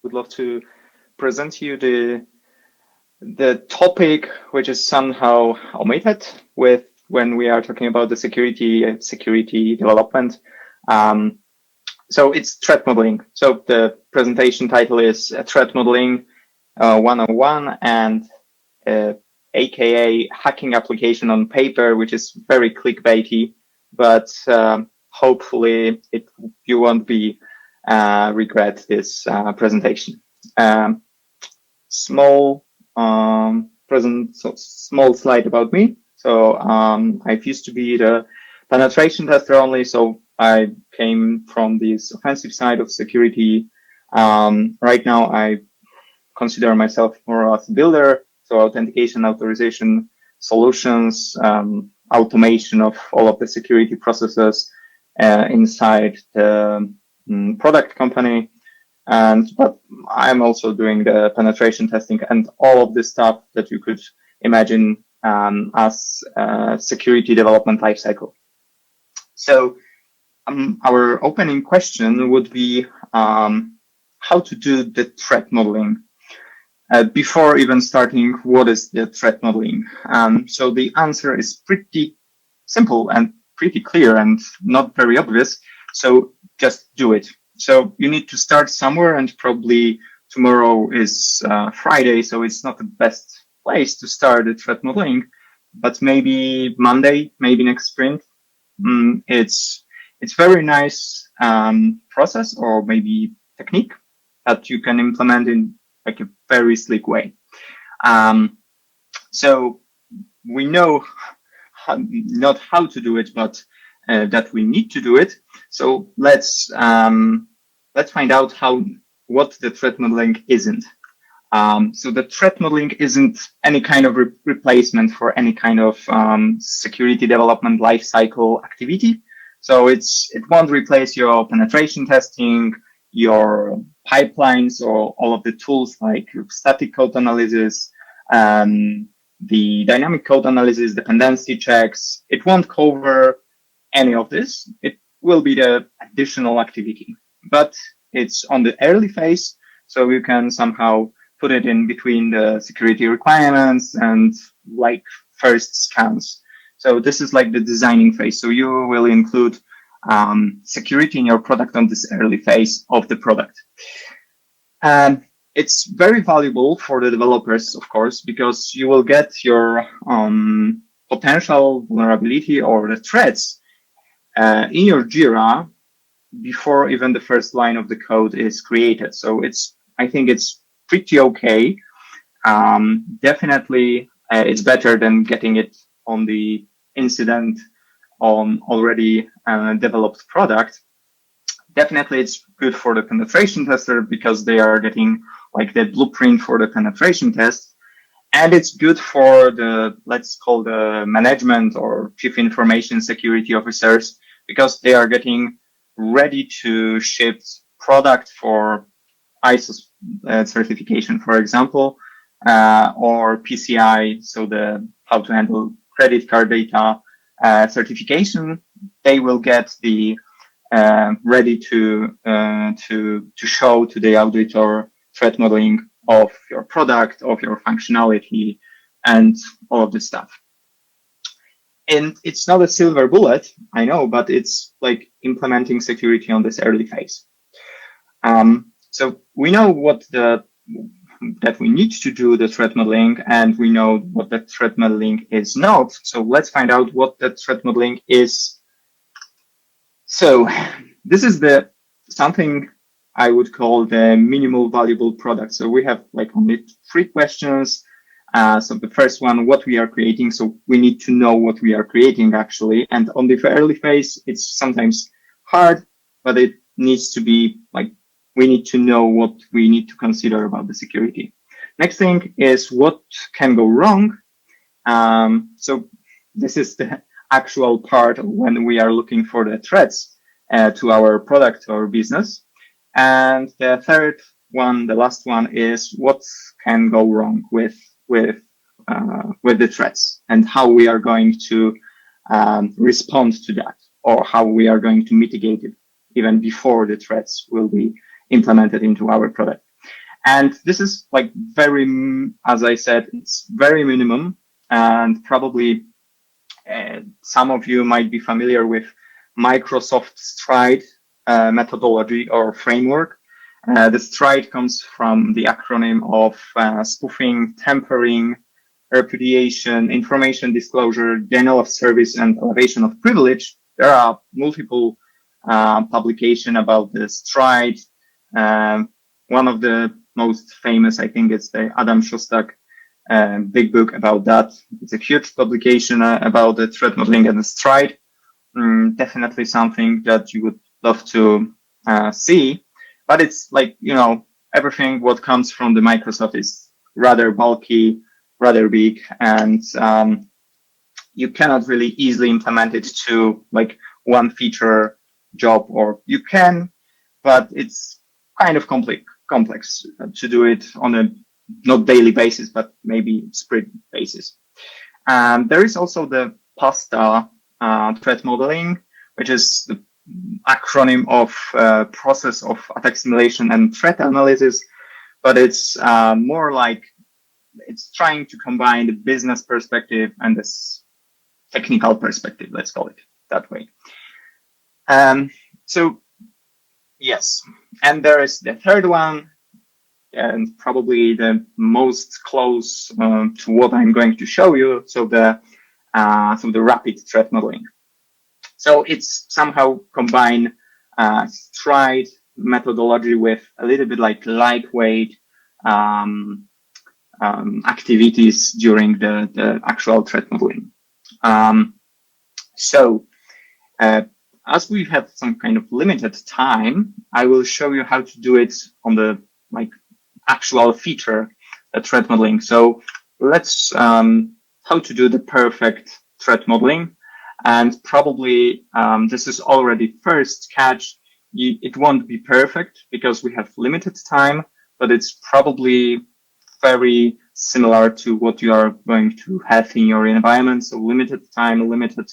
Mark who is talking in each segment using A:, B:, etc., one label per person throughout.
A: would love to present to you the topic which is somehow omitted with when we are talking about the security development. So it's threat modeling. So the presentation title is Threat Modeling 101 and aka hacking application on paper, which is very clickbaity, but hopefully you won't be regret this presentation. Small small slide about me. So I used to be the penetration tester only, so I came from this offensive side of security. Right now I consider myself more as a builder, so authentication, authorization solutions, automation of all of the security processes inside the product company. But I'm also doing the penetration testing and all of the stuff that you could imagine as security development lifecycle. So our opening question would be how to do the threat modeling. Before even starting, what is the threat modeling? So the answer is pretty simple and pretty clear and not very obvious. So just do it. So you need to start somewhere, and probably tomorrow is Friday, so it's not the best place to start the threat modeling, but maybe Monday, maybe next sprint. It's very nice process or maybe technique that you can implement in like a very slick way. So we know not how to do it, but that we need to do it. So let's find out what the threat modeling isn't. So the threat modeling isn't any kind of replacement for any kind of security development lifecycle activity. So it won't replace your penetration testing, your pipelines, or all of the tools like static code analysis, the dynamic code analysis, dependency checks. It won't cover any of this. It will be the additional activity, but it's on the early phase, so you can somehow put it in between the security requirements and like first scans. So this is like the designing phase. So you will include security in your product on this early phase of the product. And it's very valuable for the developers, of course, because you will get your potential vulnerability or the threats in your Jira before even the first line of the code is created. So I think it's pretty okay. Definitely, it's better than getting it on the incident on already developed product. Definitely, it's good for the penetration tester because they are getting like the blueprint for the penetration test. And it's good for let's call the management or chief information security officers, because they are getting ready to ship product for ISO certification, for example, or PCI, so how to handle credit card data certification. They will get the ready to show to the auditor threat modeling of your product, of your functionality, and all of this stuff. And it's not a silver bullet, I know, but it's like implementing security on this early phase. So we know that we need to do the threat modeling, and we know what the threat modeling is not. So let's find out what the threat modeling is. So this is something I would call the minimal valuable product. So we have like only 3 questions. So the first one, what we are creating. So we need to know what we are creating actually. And on the early phase, it's sometimes hard, but it needs to be like, we need to know what we need to consider about the security. Next thing is what can go wrong. So this is the actual part when we are looking for the threats to our product or business. And the third one, the last one, is what can go wrong with the threats and how we are going to respond to that, or how we are going to mitigate it even before the threats will be implemented into our product. And this is like as I said, it's very minimum, and probably some of you might be familiar with Microsoft Stride methodology or framework. The Stride comes from the acronym of spoofing, tampering, repudiation, information disclosure, denial of service, and elevation of privilege. There are multiple publications about the Stride. One of the most famous, I think, is the Adam Shostak big book about that. It's a huge publication about the threat modeling and the Stride. Definitely something that you would love to see, but it's like, everything what comes from the Microsoft is rather bulky, rather big, and you cannot really easily implement it to like one feature job, or you can, but it's kind of complex to do it on a not daily basis, but maybe sprint basis. There is also the PASTA threat modeling, which is the acronym of process of attack simulation and threat analysis, but it's more like it's trying to combine the business perspective and this technical perspective, let's call it that way. So yes, and there is the third one, and probably the most close to what I'm going to show you. So the rapid threat modeling. So it's somehow combine Stride methodology with a little bit like lightweight activities during the actual threat modeling. As we have some kind of limited time, I will show you how to do it on the actual feature, threat modeling. So let's how to do the perfect threat modeling. And probably this is already first catch. It won't be perfect because we have limited time, but it's probably very similar to what you are going to have in your environment. So limited time, limited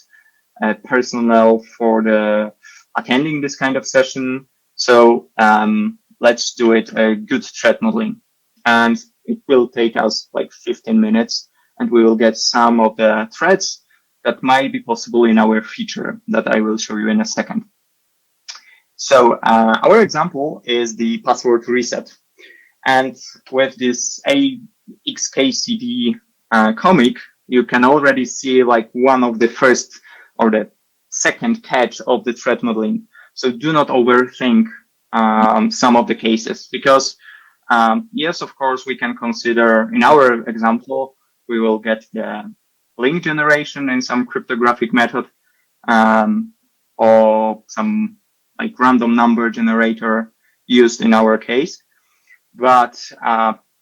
A: personnel for the attending this kind of session. So let's do it a good threat modeling. And it will take us like 15 minutes, and we will get some of the threats that might be possible in our feature that I will show you in a second. So our example is the password reset. And with this AXKCD comic, you can already see like one of the first or the second catch of the threat modeling. So do not overthink some of the cases, because yes, of course, we can consider in our example, we will get the link generation in some cryptographic method or some like random number generator used in our case. But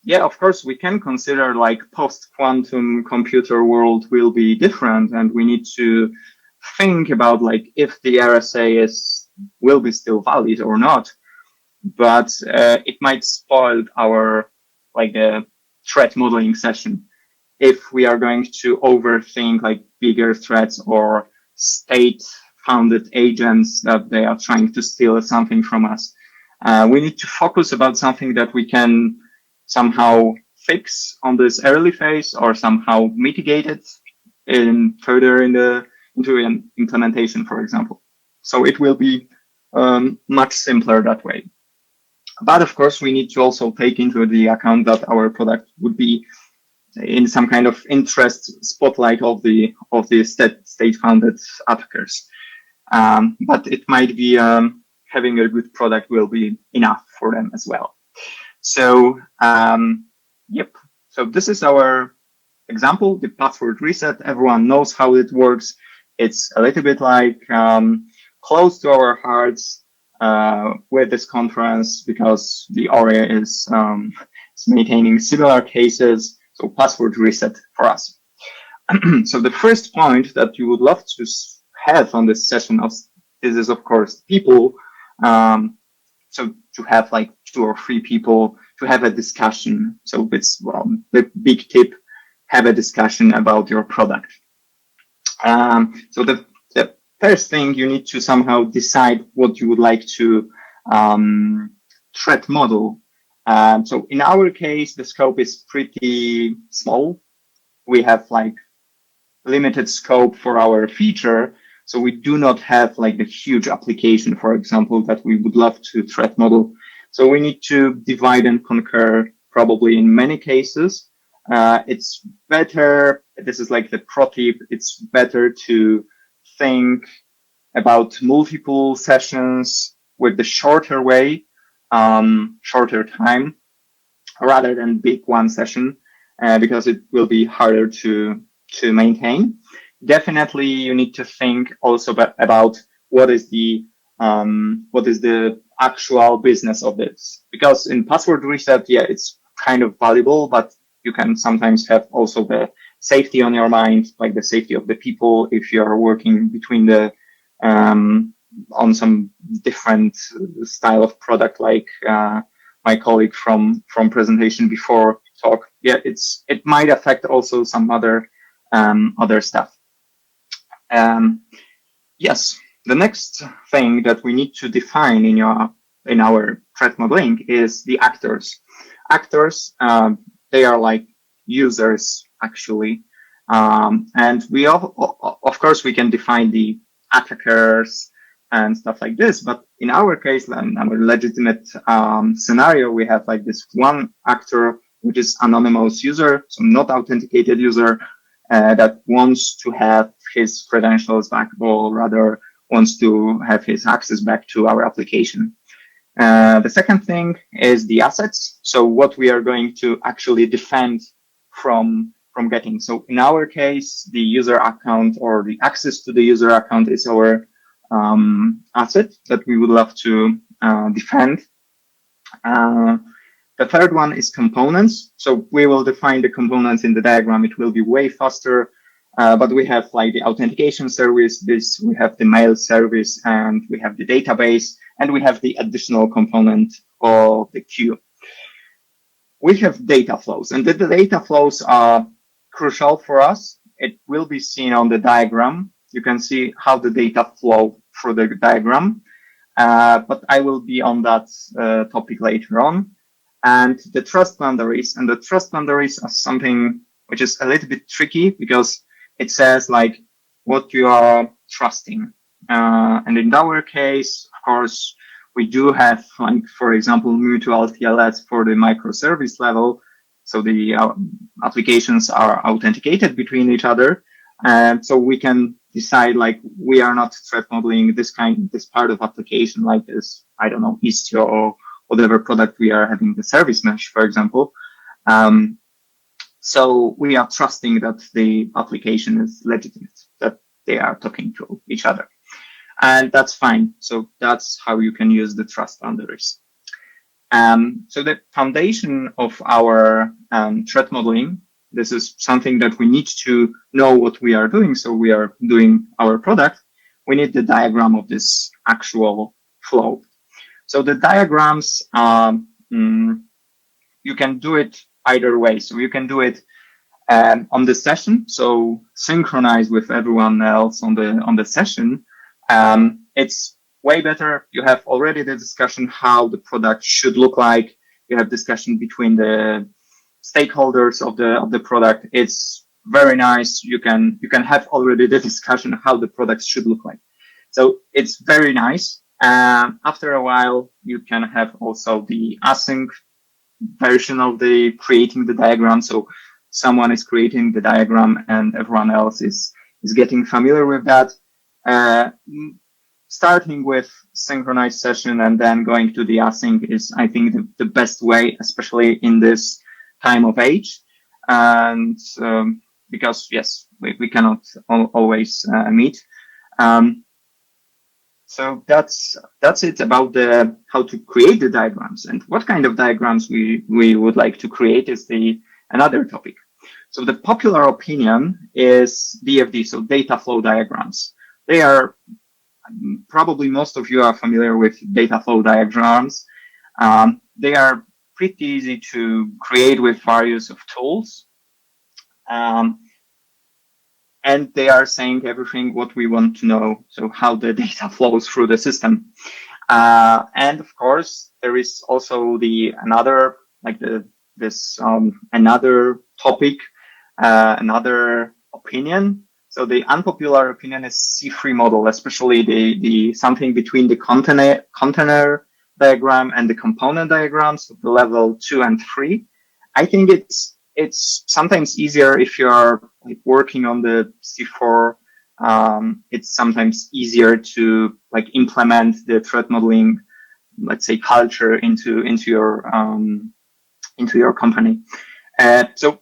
A: yeah, of course, we can consider like post-quantum computer world will be different, and we need to think about like if the RSA will be still valid or not. But it might spoil our like the threat modeling session if we are going to overthink like bigger threats or state-founded agents that they are trying to steal something from us. We need to focus about something that we can somehow fix on this early phase or somehow mitigate it further into an implementation, for example. So it will be much simpler that way. But of course, we need to also take into the account that our product would be in some kind of interest spotlight of the state-founded attackers. But it might be having a good product will be enough for them as well. So yep. So this is our example, the password reset. Everyone knows how it works. It's a little bit like close to our hearts with this conference because the Ory is maintaining similar cases. So password reset for us. So the first point that you would love to have on this session is of course people. So to have like 2 or 3 people to have a discussion. So it's the big tip, have a discussion about your product. So the first thing you need to somehow decide what you would like to threat model. So in our case, the scope is pretty small. We have like limited scope for our feature. So we do not have like the huge application, for example, that we would love to threat model. So we need to divide and conquer probably in many cases. It's better. This is like the pro tip. It's better to think about multiple sessions with the shorter way, shorter time, rather than big one session, because it will be harder to maintain. Definitely, you need to think also about what is the actual business of this, because in password reset, yeah, it's kind of valuable, but you can sometimes have also the safety on your mind, like the safety of the people if you are working between the on some different style of product, like my colleague from presentation before talk. Yeah, it might affect also some other stuff. Yes, the next thing that we need to define in our threat modeling is the actors. Actors, they are like users actually, and we of course we can define the attackers and stuff like this. But in our case, in our legitimate scenario, we have like this one actor, which is anonymous user, so not authenticated user, that wants to have his credentials back, or rather wants to have his access back to our application. The second thing is the assets. So what we are going to actually defend from getting. So in our case, the user account or the access to the user account is our asset that we would love to defend. The third one is components. So we will define the components in the diagram. It will be way faster, but we have like the authentication service, we have the mail service, and we have the database, and we have the additional component of the queue. We have data flows, and the data flows are crucial for us. It will be seen on the diagram. You can see how the data flow through the diagram, but I will be on that topic later on. And the trust boundaries, and the trust boundaries are something which is a little bit tricky because it says like what you are trusting. And in our case, of course, we do have like, for example, mutual TLS for the microservice level. So the applications are authenticated between each other. And so we can decide like we are not threat modeling this part of application like this, I don't know, Istio or whatever product we are having the service mesh, for example. So we are trusting that the application is legitimate, that they are talking to each other. And that's fine. So that's how you can use the trust boundaries. So the foundation of our threat modeling, this is something that we need to know what we are doing. So we are doing our product. We need the diagram of this actual flow. So the diagrams, you can do it either way. So you can do it on the session, so synchronize with everyone else on the session. It's way better. You have already the discussion how the product should look like. You have discussion between the stakeholders of the product. It's very nice. You can have already the discussion how the product should look like. So it's very nice. After a while, you can have also the async version of the creating the diagram. So someone is creating the diagram and everyone else is getting familiar with that. Starting with synchronized session and then going to the async is, I think, the best way, especially in this time of age. And because, yes, we cannot always meet. So that's it about how to create the diagrams, and what kind of diagrams we would like to create is another topic. So the popular opinion is DFD, so data flow diagrams. They are probably most of you are familiar with data flow diagrams. They are pretty easy to create with various of tools. And they are saying everything what we want to know. So how the data flows through the system. And of course, there is also another another topic, another opinion. So the unpopular opinion is C3 model, especially the something between the container diagram and the component diagram, so the level 2 and 3. I think it's sometimes easier if you're like working on the C4. It's sometimes easier to like implement the threat modeling, let's say, culture into your company. So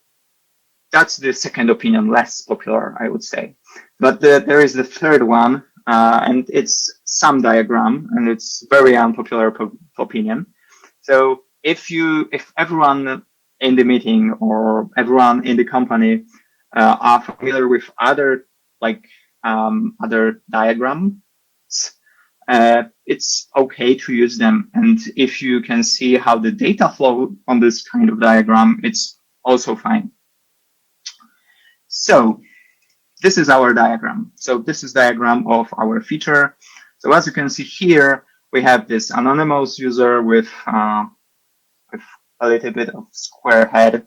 A: that's the second opinion, less popular, I would say. But there is the third one, and it's SUM diagram, and it's very unpopular opinion. So if everyone in the meeting or everyone in the company are familiar with other other diagrams, it's okay to use them. And if you can see how the data flow on this kind of diagram, it's also fine. So this is our diagram. So this is diagram of our feature. So as you can see here, we have this anonymous user with a little bit of square head.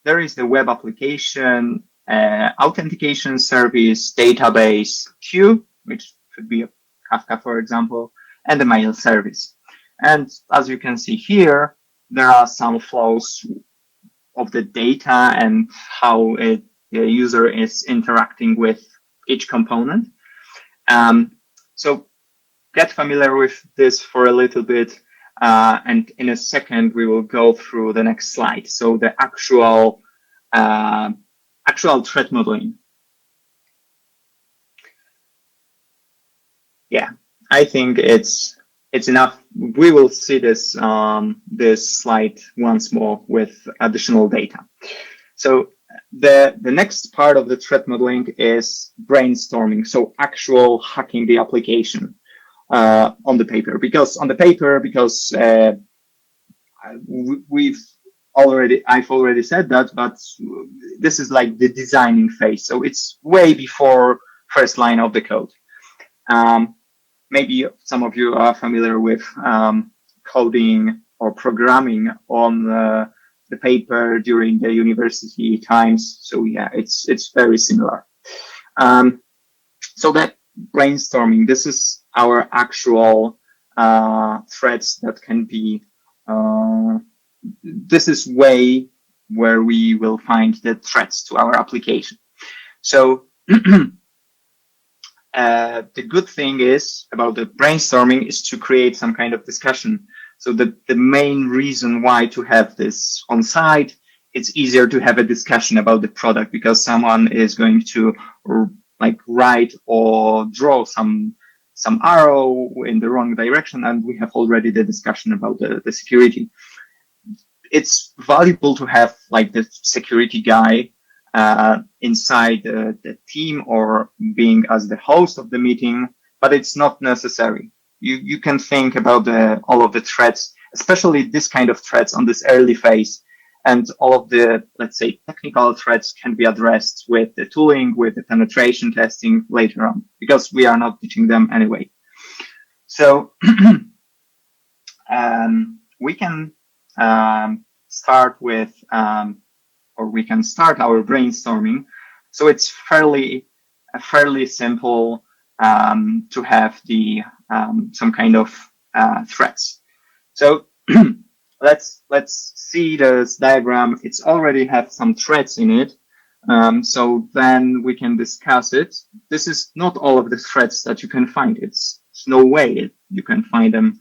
A: There is the web application, authentication service, database queue, which could be a Kafka, for example, and the mail service. And as you can see here, there are some flows of the data and how the user is interacting with each component. So get familiar with this for a little bit. And in a second, we will go through the next slide. So the actual threat modeling. Yeah, I think it's enough. We will see this this slide once more with additional data. So the next part of the threat modeling is brainstorming. So actual hacking the application on the paper, because I've already said that, but this is like the designing phase. So it's way before first line of the code. Maybe some of you are familiar with coding or programming on the paper during the university times. So yeah, it's very similar. So that brainstorming, this is our actual threads that can be. This is way where we will find the threats to our application. So. The good thing is about the brainstorming is to create some kind of discussion. So the main reason why to have this on site, it's easier to have a discussion about the product because someone is going to like write or draw some arrow in the wrong direction, and we have already the discussion about the security. It's valuable to have like the security guy inside the team or being as the host of the meeting, but it's not necessary. You can think about all of the threats, especially this kind of threats on this early phase, and all of the, let's say, technical threats can be addressed with the tooling, with the penetration testing later on, because we are not teaching them anyway. So we can start with or we can start our brainstorming. So it's fairly simple to have the some kind of threats. So let's see this diagram. It's already have some threads in it. So then we can discuss it. This is not all of the threads that you can find. It's no way you can find them.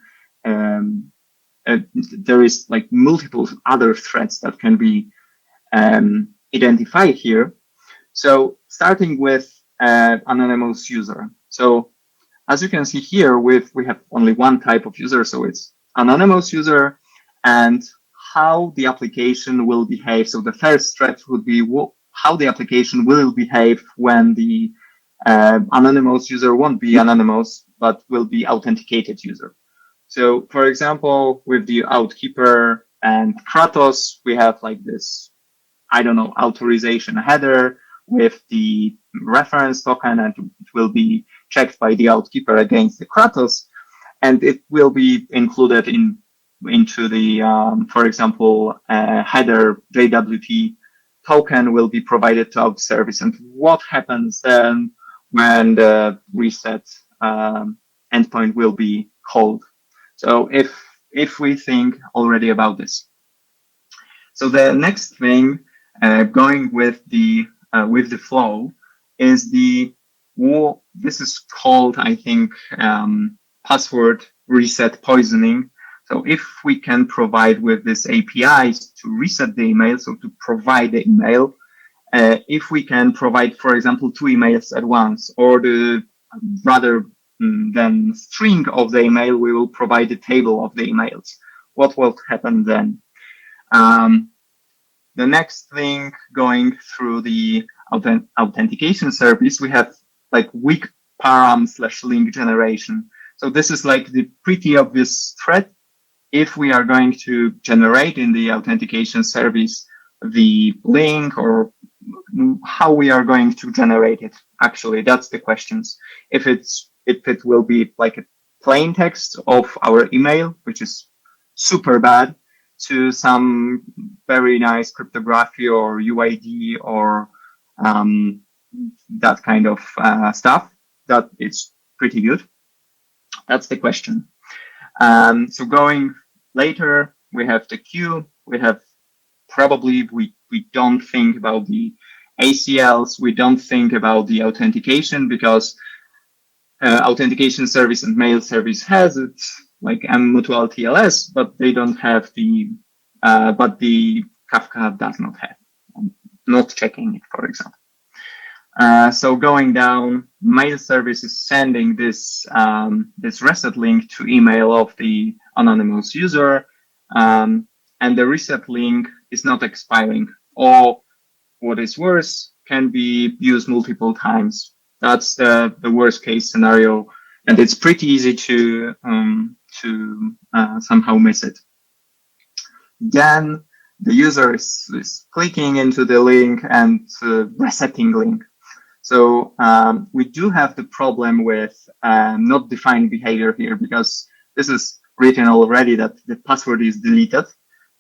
A: There is like multiple other threads that can be identified here. So starting with anonymous user. So as you can see here, we have only one type of user. So it's anonymous user and how the application will behave. So the first threat would be how the application will behave when the anonymous user won't be anonymous, but will be authenticated user. So for example, with the Outkeeper and Kratos, we have like this, I don't know, authorization header with the reference token, and it will be checked by the Outkeeper against the Kratos. and it will be included into the, for example, header JWT token will be provided to our service. And what happens then when the reset endpoint will be called? So if we think already about this, so the next thing, going with the flow, is this is called, I think, password reset poisoning. So if we can provide with this APIs to reset the email, so to provide the email, if we can provide, for example, 2 emails at once, or rather than string of the email, we will provide a table of the emails. What will happen then? The next thing, going through the authentication service, we have like weak param/link generation. So this is like the pretty obvious threat. If we are going to generate in the authentication service the link, or how we are going to generate it, actually, that's the questions. If it will be like a plain text of our email, which is super bad, to some very nice cryptography or UID or that kind of stuff, that it's pretty good. That's the question. So going later, we have the queue. We have probably, we don't think about the ACLs. We don't think about the authentication, because authentication service and mail service has it, like mutual TLS, but they don't have but the Kafka does not have. Not checking it, for example. So going down, mail service is sending this reset link to email of the anonymous user, and the reset link is not expiring, or what is worse, can be used multiple times. That's the worst case scenario, and it's pretty easy to somehow miss it. Then the user is clicking into the link and resetting link. So we do have the problem with not defined behavior here, because this is written already that the password is deleted,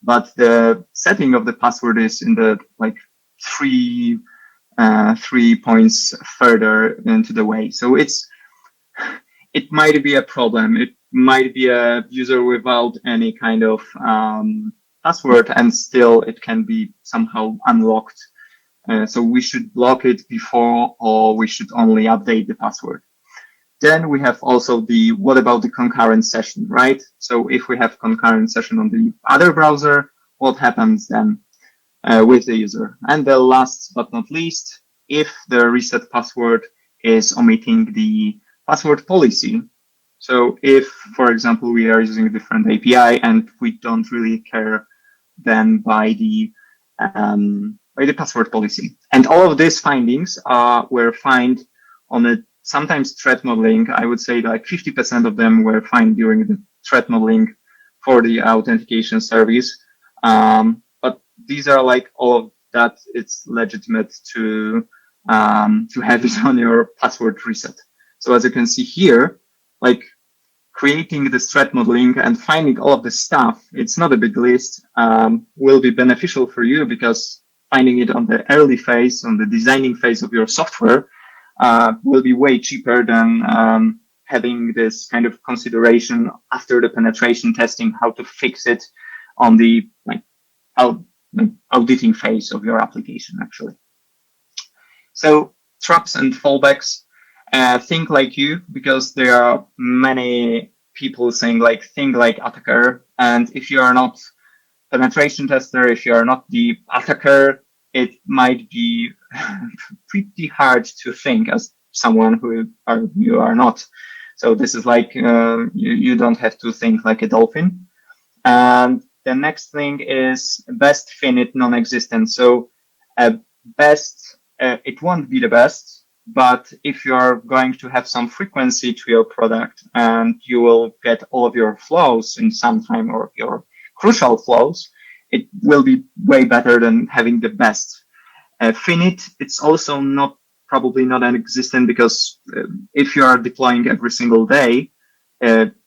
A: but the setting of the password is in the like 3 points further into the way. So it might be a problem. It might be a user without any kind of password, and still it can be somehow unlocked. So we should block it before, or we should only update the password. Then we have also what about the concurrent session, right? So if we have concurrent session on the other browser, what happens then with the user? And the last but not least, if the reset password is omitting the password policy. So if, for example, we are using a different API and we don't really care then by the password policy. And all of these findings were found on a sometimes threat modeling. I would say like 50% of them were found during the threat modeling for the authentication service. But these are like all of that. It's legitimate to have it on your password reset. So as you can see here, like creating this threat modeling and finding all of this stuff, it's not a big list, will be beneficial for you, because finding it on the early phase, on the designing phase of your software, will be way cheaper than having this kind of consideration after the penetration testing, how to fix it on the auditing phase of your application, actually. So traps and fallbacks. Think like you, because there are many people saying like, think like attacker. And if you are not penetration tester, if you are not the attacker, it might be pretty hard to think as someone you are not. So this is like, you don't have to think like a dolphin. And the next thing is best finite non-existent. So best, it won't be the best, but if you're going to have some frequency to your product and you will get all of your flows in some time, or your crucial flows, it will be way better than having the best. Finite, it's also probably not an existent, because if you are deploying every single day,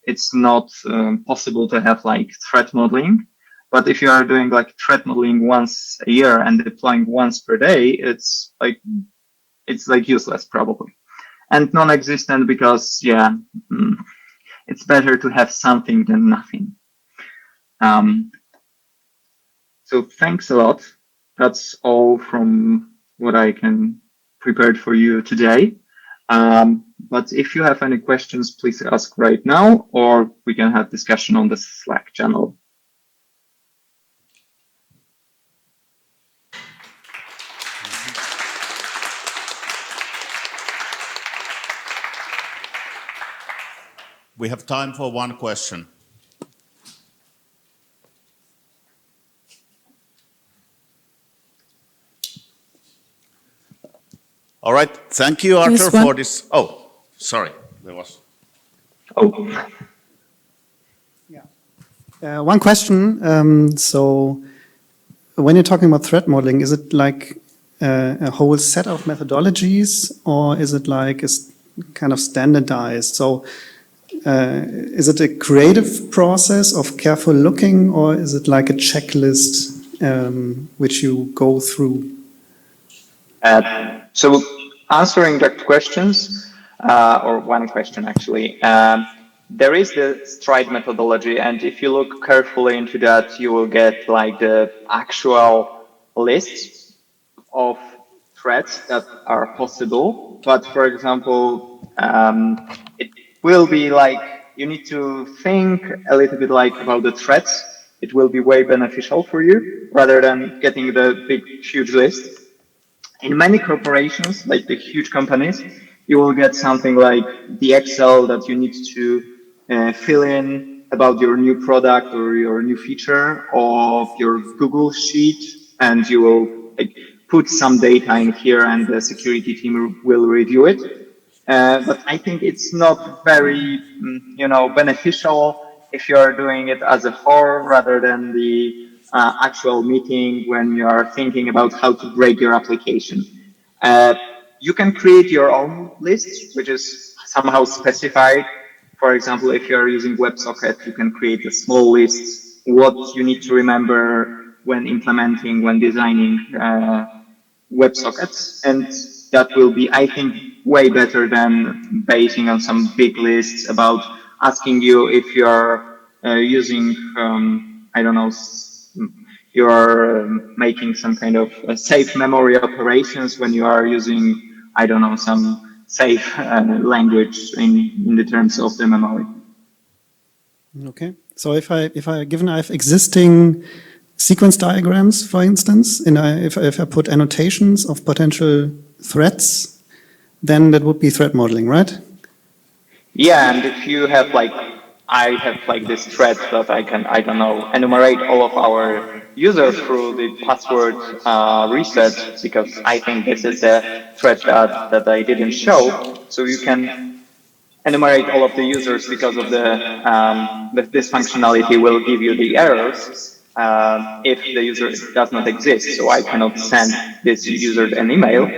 A: it's not possible to have like threat modeling. But if you are doing like threat modeling once a year and deploying once per day, it's like useless probably, and non-existent because it's better to have something than nothing. So thanks a lot. That's all from what I can prepared for you today. But if you have any questions, please ask right now, or we can have discussion on the Slack channel.
B: We have time for one question. All right. Thank you, Artur, for this. Oh, sorry. There was.
A: Oh.
C: Yeah. One question. So when you're talking about threat modeling, is it like a whole set of methodologies, or is it like kind of standardized? So is it a creative process of careful looking, or is it like a checklist which you go through?
A: So answering that questions, or one question actually, there is the stride methodology, and if you look carefully into that, you will get like the actual lists of threats that are possible. But for example, it will be like you need to think a little bit like about the threats. It will be way beneficial for you rather than getting the big, huge list. In many corporations, like the huge companies, you will get something like the Excel that you need to fill in about your new product or your new feature of your Google sheet, and you will like put some data in here and the security team will review it. But I think it's not very, beneficial if you are doing it as a whole rather than the actual meeting when you are thinking about how to break your application. You can create your own list, which is somehow specified. For example, if you are using WebSocket, you can create a small list, what you need to remember when implementing, when designing WebSockets. And that will be, I think, way better than basing on some big lists about asking you if you're using, I don't know, you're making some kind of safe memory operations when you are using, I don't know, some safe language in the terms of the memory.
C: Okay. So if I have existing sequence diagrams, for instance, and if I put annotations of potential threats, then that would be threat modeling, right?
A: Yeah, and if you have like, I have like this thread that I can, I don't know, enumerate all of our users through the password reset, because I think this is a thread that I didn't show. So you can enumerate all of the users because of this functionality will give you the errors if the user does not exist. So I cannot send this user an email.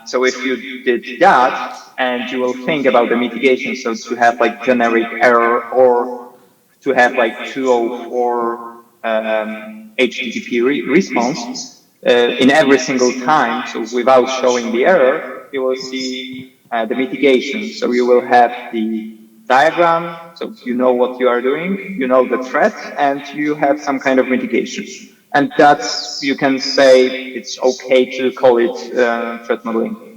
A: So if you did that, and you will think about the mitigation, so to have like generic error or to have like 204 HTTP response in every single time, so without showing the error, you will see the mitigation. So you will have the diagram, so you know what you are doing, you know the threat, and you have some kind of mitigation. And that's, you can say it's okay to call it threat modeling.